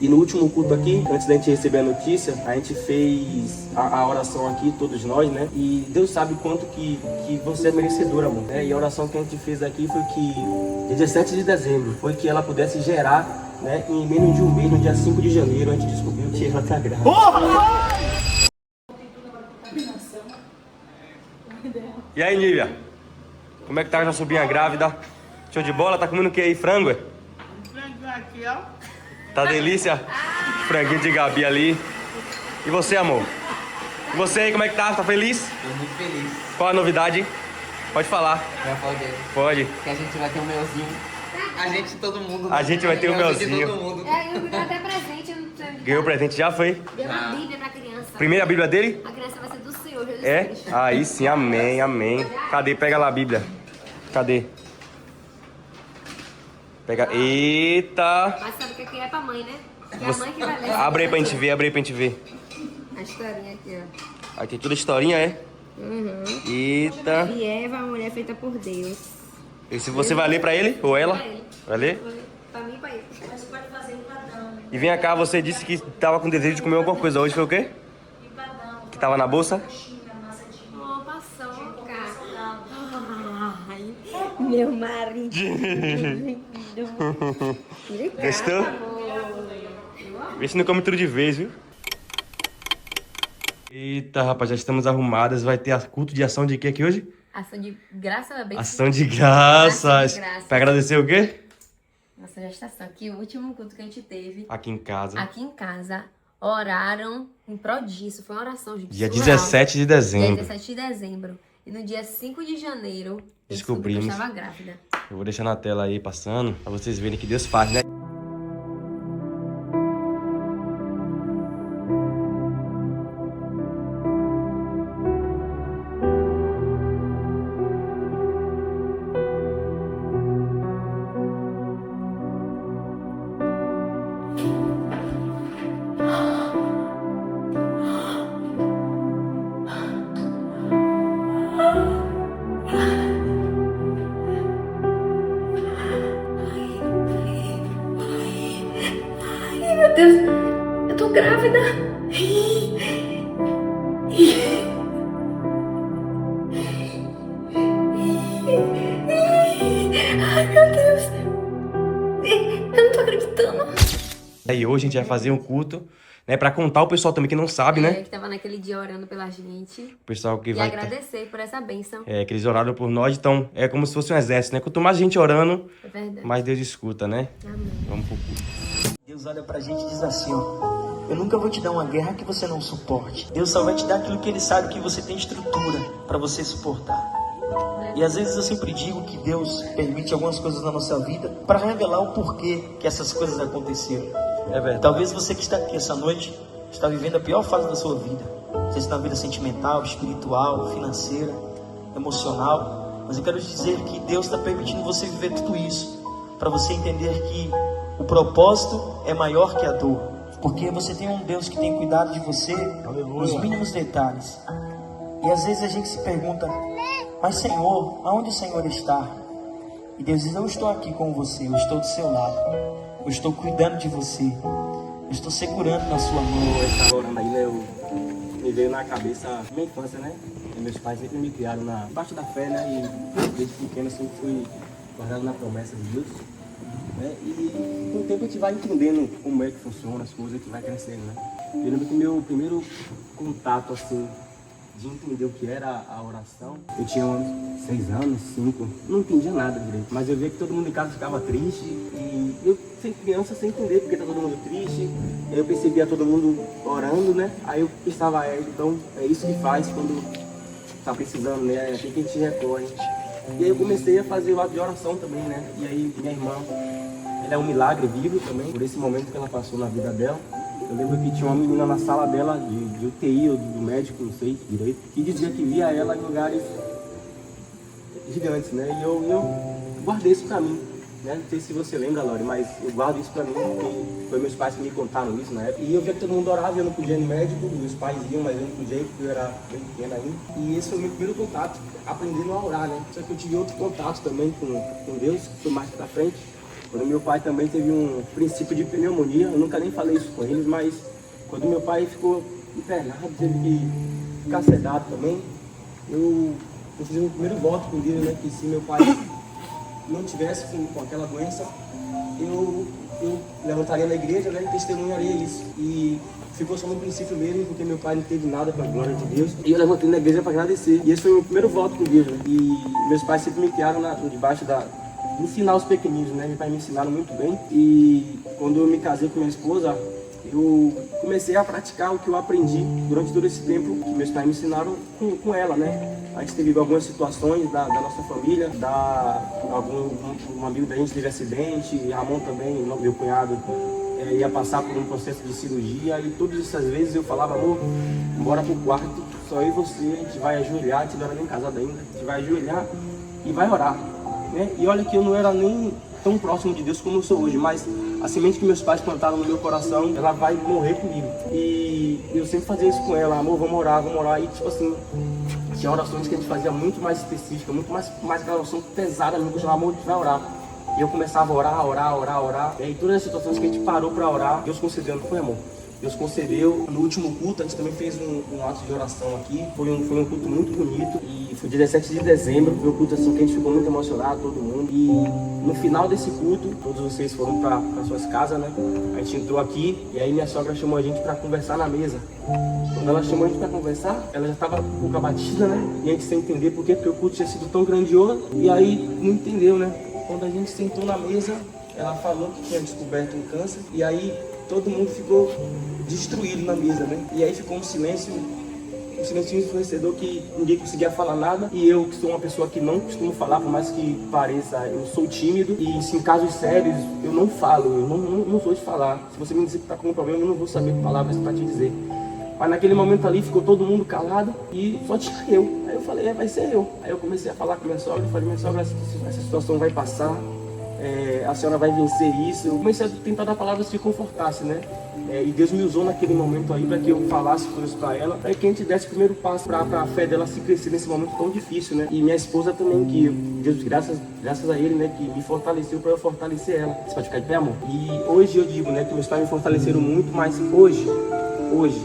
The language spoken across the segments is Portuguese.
E no último culto aqui, antes da gente receber a notícia, a gente fez a oração aqui, todos nós, né? E Deus sabe quanto que você é merecedor, amor, né? E a oração que a gente fez aqui foi que, dia 17 de dezembro, foi que ela pudesse gerar, né? Em menos de um mês, no dia 5 de janeiro, a gente descobriu que ela tá grávida. E aí, Nívia? Como é que tá a sobrinha grávida? Show de bola? Tá comendo o que aí? Frango? Frango aqui, ó. Tá delícia? Franguinho de Gabi ali. E você, amor? E você aí, como é que tá? Tá feliz? Tô muito feliz. Qual a novidade? Pode falar. Já pode. Pode. Que a gente vai ter um melzinho. A gente, todo mundo. A gente vai ter um melzinho. Todo mundo. É, eu ganhei até presente, eu não sei. Ganhou o presente, já foi? Deu uma Bíblia pra criança. Primeira Bíblia dele? A criança vai ser do Senhor, Jesus É? Cristo. Aí sim, amém, amém. Cadê? Pega lá a Bíblia. Cadê? Pega. Eita! Mas sabe o que é pra mãe, né? Que é a Você... mãe que vai ler. Abre aí pra gente ver, abre aí pra gente ver. A historinha aqui, ó. Aí tem toda a historinha, é? Uhum. Eita! E Eva, a mulher feita por Deus. E se você vai ler pra ele? Ou ela? Pra ele. Vai ler? Pra mim e pra ele. Mas pode fazer empadão. E vem cá, você disse que tava com desejo de comer alguma coisa. Hoje foi o quê? Que tava na bolsa? Oh, paçoca. Ai, meu marido. Gostou? Vê se não come tudo de vez, viu? Eita, rapaz, já estamos arrumadas. Vai ter culto de ação de quê aqui hoje? Ação de graça, bem. Ação de graças. Ação de graças. Pra agradecer o quê? Nossa gestação. Aqui, o último culto que a gente teve. Aqui em casa. Aqui em casa, oraram em prol disso. Foi uma oração, gente. Dia surreal. 17 de Dia dezembro. 17 de dezembro. E no dia 5 de janeiro, eu Descobrimos. descobri que eu estava grávida. Eu vou deixar na tela aí passando, pra vocês verem que Deus faz, né? Ai, meu Deus, eu tô grávida. Ai, meu Deus. Eu não tô acreditando. E hoje a gente vai fazer um culto, né? Pra contar o pessoal também que não sabe, né? Que tava naquele dia orando pela gente. O pessoal que E vai... agradecer por essa bênção. É, que eles oraram por nós, então é como se fosse um exército, né? Quanto mais gente orando, É verdade. mais Deus escuta, né? Amém. Vamos pro culto. Deus olha pra gente e diz assim, ó: eu nunca vou te dar uma guerra que você não suporte. Deus só vai te dar aquilo que Ele sabe que você tem estrutura pra você suportar. E às vezes eu sempre digo que Deus permite algumas coisas na nossa vida para revelar o porquê que essas coisas aconteceram. É verdade. Talvez você que está aqui essa noite está vivendo a pior fase da sua vida, seja na vida sentimental, espiritual, financeira, emocional. Mas eu quero te dizer que Deus está permitindo você viver tudo isso para você entender que o propósito é maior que a dor, porque você tem um Deus que tem cuidado de você nos mínimos detalhes. E às vezes a gente se pergunta: mas Senhor, aonde o Senhor está? E Deus diz: eu estou aqui com você, eu estou do seu lado, eu estou cuidando de você, eu estou segurando na sua mão. Eu estava orando aí, né? Me veio na cabeça minha infância, né? E meus pais sempre me criaram debaixo da fé, né? E desde pequeno eu sempre fui guardado na promessa de Deus, né? E com o tempo a gente vai entendendo como é que funciona as coisas, a gente vai crescendo, né? Eu lembro que meu primeiro contato, assim, de entender o que era a oração, eu tinha uns 6 anos, 5, não entendia nada direito, mas eu via que todo mundo em casa ficava triste e eu, sem criança, sem entender porque tá todo mundo triste, eu percebia todo mundo orando, né? Aí eu pensava, então é isso que faz quando tá precisando, né? É aqui que a gente recorre. E aí eu comecei a fazer o ato de oração também, né? E aí minha irmã, ela é um milagre vivo também, por esse momento que ela passou na vida dela. Eu lembro que tinha uma menina na sala dela, de UTI ou do médico, não sei direito, que dizia que via ela em lugares gigantes, né? E eu guardei isso pra mim, né? Não sei se você lembra, Lore, mas eu guardo isso pra mim, porque foi meus pais que me contaram isso na época. E eu via que todo mundo orava, eu não podia ir no médico, meus pais iam, mas eu não podia ir porque eu era bem pequena ainda. E esse foi o meu primeiro contato, aprendendo a orar, né? Só que eu tive outro contato também com Deus, que foi mais pra frente. Quando meu pai também teve um princípio de pneumonia, eu nunca nem falei isso com eles, mas quando meu pai ficou internado, teve que ficar sedado também, eu fiz o primeiro voto com Deus, né, que se meu pai não tivesse com aquela doença, eu levantaria na igreja, né, e testemunharia isso. E ficou só no princípio mesmo, porque meu pai não teve nada para a glória de Deus. E eu levantei na igreja para agradecer. E esse foi o meu primeiro voto com Deus, né. E meus pais sempre me criaram debaixo ensinar os pequeninos, né, meus pais me ensinaram muito bem. E quando eu me casei com minha esposa, eu comecei a praticar o que eu aprendi durante todo esse tempo que meus pais me ensinaram com ela, né. A gente teve algumas situações da nossa família, um amigo da gente teve acidente, Ramon também, meu cunhado, ia passar por um processo de cirurgia, e todas essas vezes eu falava, amor, bora pro quarto, só eu e você, a gente vai ajoelhar, a gente não era nem casado ainda, a gente vai ajoelhar e vai orar, né. E olha que eu não era nem tão próximo de Deus como eu sou hoje, mas a semente que meus pais plantaram no meu coração, ela vai morrer comigo. E eu sempre fazia isso com ela, amor, vamos orar, e tipo assim, tinha orações que a gente fazia muito mais específicas, muito mais aquela oração pesada, mesmo, que eu chamava, amor, a gente vai orar. E eu começava a orar, e aí todas as situações que a gente parou para orar, Deus concedeu, não foi, amor? Deus concedeu. No último culto, a gente também fez um ato de oração aqui. Foi um culto muito bonito. E foi 17 de dezembro. Foi um culto assim que a gente ficou muito emocionado, todo mundo. E no final desse culto, todos vocês foram para suas casas, né? A gente entrou aqui e aí minha sogra chamou a gente para conversar na mesa. Quando ela chamou a gente para conversar, ela já estava um pouco abatida, né? E a gente sem entender por quê, porque o culto tinha sido tão grandioso. E aí não entendeu, né? Quando a gente sentou na mesa, ela falou que tinha descoberto um câncer. E aí todo mundo ficou destruído na mesa, né? E aí ficou um silêncio ensurdecedor, que ninguém conseguia falar nada. E eu, que sou uma pessoa que não costumo falar, por mais que pareça, eu sou tímido. E em casos sérios, eu não falo, eu não sou de falar. Se você me dizer que está com um problema, eu não vou saber palavras para te dizer. Mas naquele momento ali, ficou todo mundo calado e só tinha eu. Aí eu falei, vai ser eu. Aí eu comecei a falar com minha sogra, eu falei, minha sogra, essa situação vai passar. A senhora vai vencer isso. Eu comecei a tentar dar palavras que confortasse, né? E Deus me usou naquele momento aí para que eu falasse coisas para ela, para que a gente desse o primeiro passo para a fé dela se crescer nesse momento tão difícil, né? E minha esposa também, que Deus, graças a Ele, né, que me fortaleceu para eu fortalecer ela. Você pode ficar de pé, amor? E hoje eu digo, né, que meus pais me fortaleceram muito, mas hoje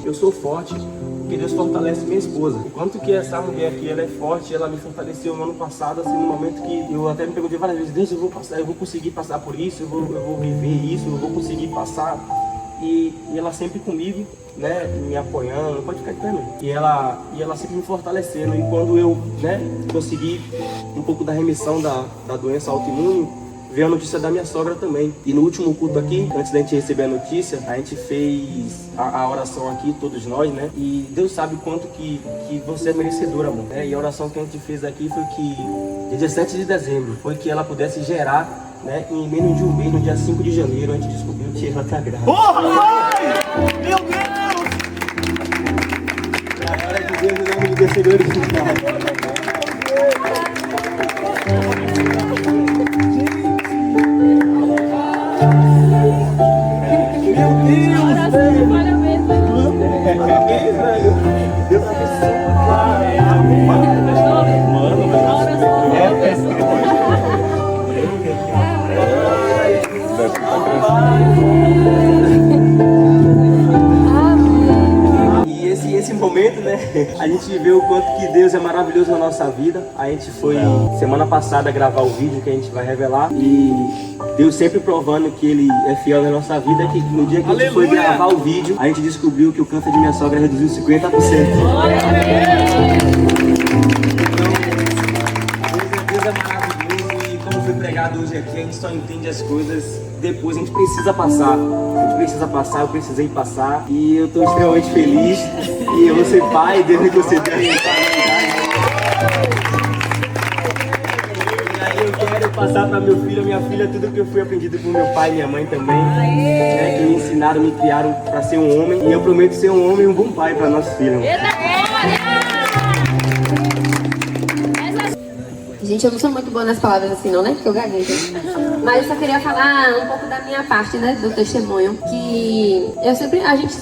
eu sou forte porque Deus fortalece minha esposa. O quanto que essa mulher aqui, ela é forte, ela me fortaleceu no ano passado, assim, no momento que eu até me perguntei várias vezes, Deus, eu vou conseguir passar por isso, eu vou viver isso, eu vou conseguir passar. E ela sempre comigo, né, me apoiando, pode ficar de pé, né? E ela sempre me fortalecendo. E quando eu, né, consegui um pouco da remissão da doença autoimune, veio a notícia da minha sogra também. E no último culto aqui, antes da gente receber a notícia, a gente fez a oração aqui, todos nós, né? E Deus sabe quanto que você é merecedor, amor. E a oração que a gente fez aqui foi que, dia 17 de dezembro, foi que ela pudesse gerar, né? Em menos de um mês, no dia 5 de janeiro, a gente descobriu que ela tá grávida. Porra, mãe! Meu Deus! A hora de Deus, em nome de Deus, Senhor, E esse momento, né, a gente viveu o quanto que Deus é maravilhoso na nossa vida. A gente foi semana passada gravar o vídeo que a gente vai revelar, e Deus sempre provando que Ele é fiel na nossa vida, que no dia que a gente foi gravar o vídeo, a gente descobriu que o câncer de minha sogra reduziu 50%. Deus é maravilhoso, e como foi pregado hoje aqui, a gente só entende as coisas depois. A gente precisa passar, eu precisei passar, e eu estou extremamente feliz. E eu vou ser pai, Deus me concedeu a E aí eu quero passar para meu filho, minha filha, tudo que eu fui aprendido com meu pai e minha mãe também, né, que me ensinaram, me criaram para ser um homem, e eu prometo ser um homem e um bom pai para nossos filhos. Gente, eu não sou muito boa nas palavras assim não, né? Porque eu gaguejo. Mas eu só queria falar um pouco da minha parte, né, do testemunho. Que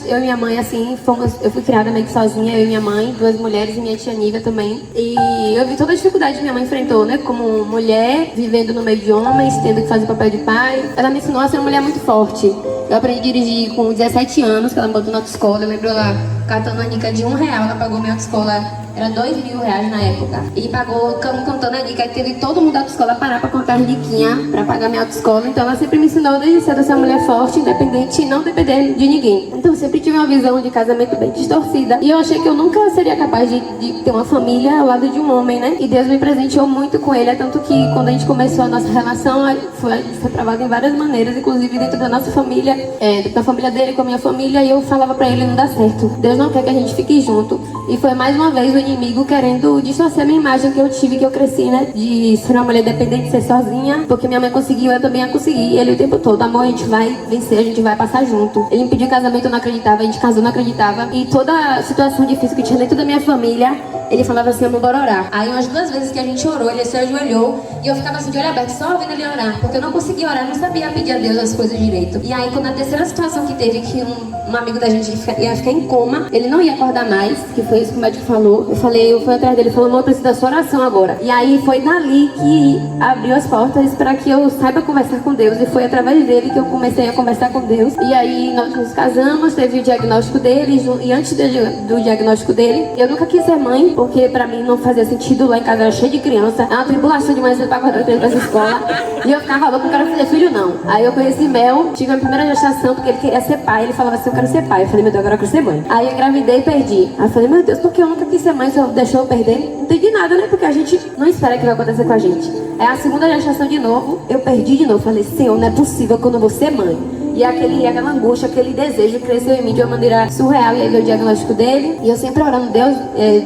eu e minha mãe, assim, eu fui criada meio que sozinha, eu e minha mãe, 2 mulheres e minha tia Nívia também. E eu vi toda a dificuldade que minha mãe enfrentou, né, como mulher, vivendo no meio de homens, tendo que fazer o papel de pai. Ela me ensinou a ser uma mulher muito forte. Eu aprendi a dirigir com 17 anos, que ela me botou na autoescola. Eu lembro ela catando a nica de R$1, ela pagou minha autoescola, era R$2.000 na época. E pagou cantando a nica, e teve todo mundo da autoescola parar pra contar as diquinhas pra pagar minha autoescola. Então ela sempre me ensinou desde cedo a ser uma mulher forte, independente e não depender de ninguém. Então eu sempre tive uma visão de casamento bem distorcida. E eu achei que eu nunca seria capaz de ter uma família ao lado de um homem, né? E Deus me presenteou muito com ele, é tanto que quando a gente começou a nossa relação, foi travada em várias maneiras, inclusive dentro da nossa família, dentro da família dele, com a minha família, e eu falava pra ele, não dá certo. Deus não quer que a gente fique junto. E foi mais uma vez o inimigo querendo distorcer a minha imagem que eu tive, que eu cresci, né? De ser uma mulher dependente, de ser sozinha, porque minha mãe conseguiu, eu também a consegui. E ele o tempo todo, amor, a gente vai vencer, a gente vai passar junto. Ele me pediu casamento, eu não acreditava, a gente casou, não acreditava. E toda a situação difícil que tinha dentro da minha família, ele falava assim, amor, bora orar. Aí umas 2 vezes que a gente orou, ele se ajoelhou, e eu ficava assim de olho aberto, só ouvindo ele orar, porque eu não conseguia orar, não sabia pedir a Deus as coisas direito. E aí quando a terceira situação que teve, que um amigo da gente ia ficar em coma, ele não ia acordar mais, que foi isso que o médico falou. Eu fui atrás dele, falou, amor, eu preciso da sua oração agora. E aí foi dali que abriu as portas para que eu saiba conversar com Deus, e foi através dele que eu comecei a conversar com Deus. E aí nós nos casamos, teve o diagnóstico dele, e antes do diagnóstico dele, eu nunca quis ser mãe, porque pra mim não fazia sentido, lá em casa era cheio de criança, é uma tribulação demais pra acordar dentro dessa escola, e eu ficava louca, não quero fazer filho não. Aí eu conheci Mel, tive a primeira gestação, porque ele queria ser pai, ele falava assim, eu quero ser pai. Eu falei, meu Deus, agora eu quero ser mãe. Aí eu engravidei e perdi. Aí eu falei, meu Deus, porque eu nunca quis ser mãe, se eu deixou eu perder? Não entendi nada, né? Porque a gente não espera que vai acontecer com a gente. É a segunda gestação de novo, eu perdi de novo. Falei, Senhor, não é possível que eu não vou ser mãe. E aquela angústia, aquele desejo cresceu em mim de uma maneira surreal. E aí deu o diagnóstico dele. E eu sempre orando, Deus,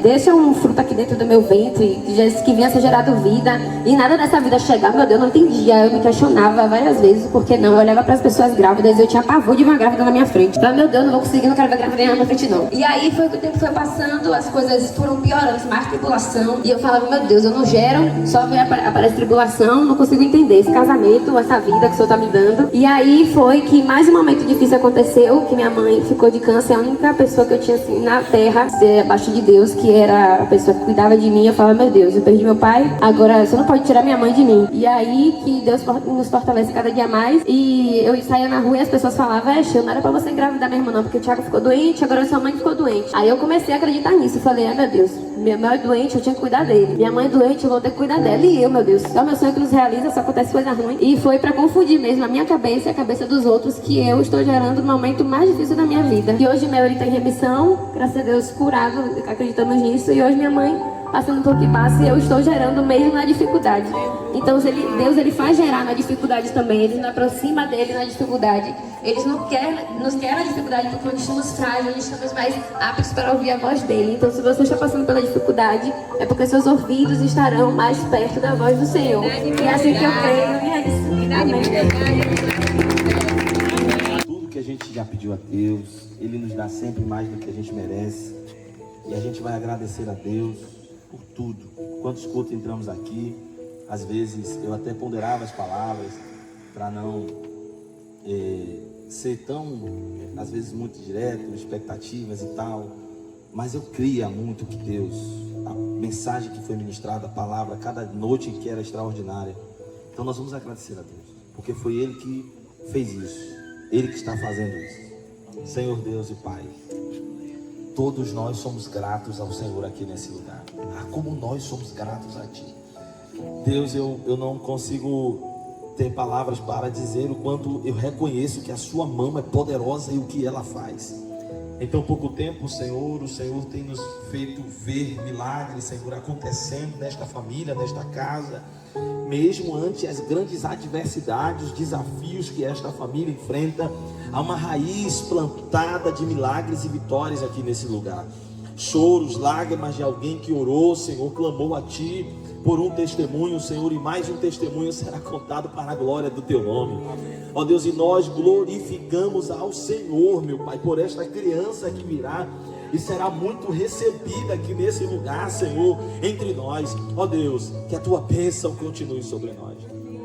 deixa um fruto aqui dentro do meu ventre, que venha ser gerado vida. E nada dessa vida chegar, meu Deus, não entendia. Eu me questionava várias vezes, porque não. Eu olhava para as pessoas grávidas, eu tinha pavor de uma grávida na minha frente. Falei, meu Deus, não vou conseguir, não quero ver grávida na minha frente não. E aí foi que o tempo foi passando, as coisas foram piorando, mais tribulação. E eu falava, meu Deus, eu não gero, só aparece tribulação, não consigo entender esse casamento, essa vida que o Senhor tá me dando. E aí foi que mais um momento difícil aconteceu, que minha mãe ficou de câncer, a única pessoa que eu tinha assim na terra, abaixo de Deus, que era a pessoa que cuidava de mim. Eu falava, meu Deus, eu perdi meu pai, agora você não pode tirar minha mãe de mim. E aí que Deus nos fortalece cada dia mais. E eu saía na rua e as pessoas falavam, não era pra você engravidar minha irmã não, porque o Thiago ficou doente, agora sua mãe ficou doente. Aí eu comecei a acreditar nisso, eu falei, meu Deus, meu mãe é doente, eu tinha que cuidar dele. Minha mãe é doente, eu vou ter que cuidar dela. E eu, meu Deus, só meu sonho que nos realiza, só acontece coisa ruim. E foi pra confundir mesmo a minha cabeça e a cabeça dos outros, que eu estou gerando no momento mais difícil da minha vida. E hoje meu ele tá em remissão, graças a Deus curado, acreditamos nisso. E hoje minha mãe passando por que passa, e eu estou gerando mesmo na dificuldade. Então Deus ele faz gerar na dificuldade também. Ele nos aproxima dele na dificuldade. Ele nos quer na dificuldade, porque quando estamos frágeis, estamos mais aptos para ouvir a voz dele. Então se você está passando pela dificuldade, é porque seus ouvidos estarão mais perto da voz do Senhor. E é assim que eu creio, e é isso. Amém. Tudo que a gente já pediu a Deus, Ele nos dá sempre mais do que a gente merece. E a gente vai agradecer a Deus por tudo. Quantos cultos entramos aqui, às vezes eu até ponderava as palavras para não ser tão, às vezes muito direto, expectativas e tal, mas eu cria muito que Deus, a mensagem que foi ministrada, a palavra, cada noite que era extraordinária. Então nós vamos agradecer a Deus, porque foi Ele que fez isso, Ele que está fazendo isso. Senhor Deus e Pai, todos nós somos gratos ao Senhor aqui nesse lugar. Como nós somos gratos a Ti. Deus, eu não consigo ter palavras para dizer o quanto eu reconheço que a Sua mão é poderosa e o que ela faz. Em tão pouco tempo, o Senhor tem nos feito ver milagres, Senhor, acontecendo nesta família, nesta casa, mesmo ante as grandes adversidades, desafios que esta família enfrenta. Há uma raiz plantada de milagres e vitórias aqui nesse lugar. Choros, lágrimas de alguém que orou, Senhor, clamou a Ti por um testemunho, Senhor, e mais um testemunho será contado para a glória do Teu nome. Ó Deus, e nós glorificamos ao Senhor, meu Pai, por esta criança que virá e será muito recebida aqui nesse lugar, Senhor, entre nós. Ó Deus, que a Tua bênção continue sobre nós.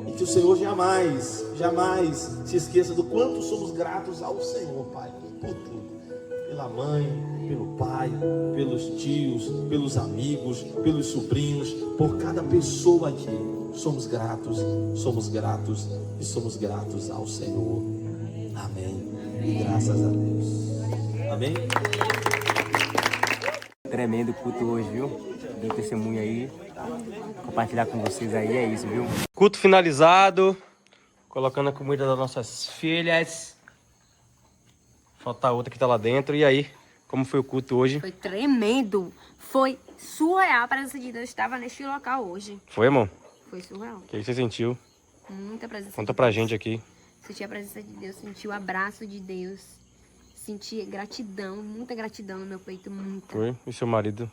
E que o Senhor jamais, jamais se esqueça do quanto somos gratos ao Senhor, Pai, por tudo. Pela mãe, pelo pai, pelos tios, pelos amigos, pelos sobrinhos, por cada pessoa aqui. Somos gratos e somos gratos ao Senhor. Amém. E graças a Deus. Amém. Tremendo culto hoje, viu? Deu testemunho aí. Compartilhar com vocês aí, é isso, viu? Culto finalizado. Colocando a comida das nossas filhas. Falta a outra que tá lá dentro. E aí, como foi o culto hoje? Foi tremendo. Foi surreal. A presença de Deus estava neste local hoje. Foi, irmão? Foi surreal. O que você sentiu? Muita presença Conta de pra Deus. gente aqui. Senti a presença de Deus, senti o abraço de Deus. Senti gratidão, muita gratidão no meu peito, muita. Foi? E seu marido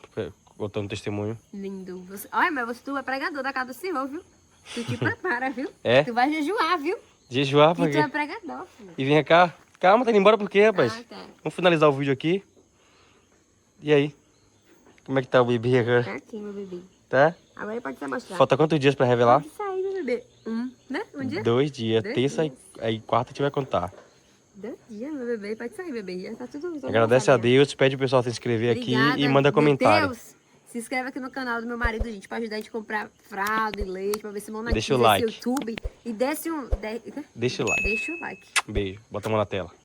botando testemunho? Lindo. Olha, mas tu é pregador da casa do Senhor, viu? Tu te prepara, viu? É? Tu vai jejuar, viu? Jejuar pra E tu é quê? pregador, filho. E vem cá. Calma, tá indo embora por quê, rapaz? Ah, tá. Vamos finalizar o vídeo aqui. E aí? Como é que tá o bebê agora? Tá aqui, meu bebê. Tá? Agora ele pode ser mostrado. Falta quantos dias pra revelar? Pode sair, meu bebê. Né? Um dia? 2 dias. 2 Terça dias. aí quarta a gente vai contar. 2 dias, meu bebê. Pode sair, bebê. Já tá tudo Agradece a montadinho. Deus, pede o pessoal se inscrever aqui Obrigada, e manda comentário. Deus, se inscreve aqui no canal do meu marido, gente, pra ajudar a gente a comprar fralda e leite, pra ver se monetiza Deixa o like. esse YouTube. E desce um... Deixa o like. Deixa o like. Beijo. Bota a mão na tela.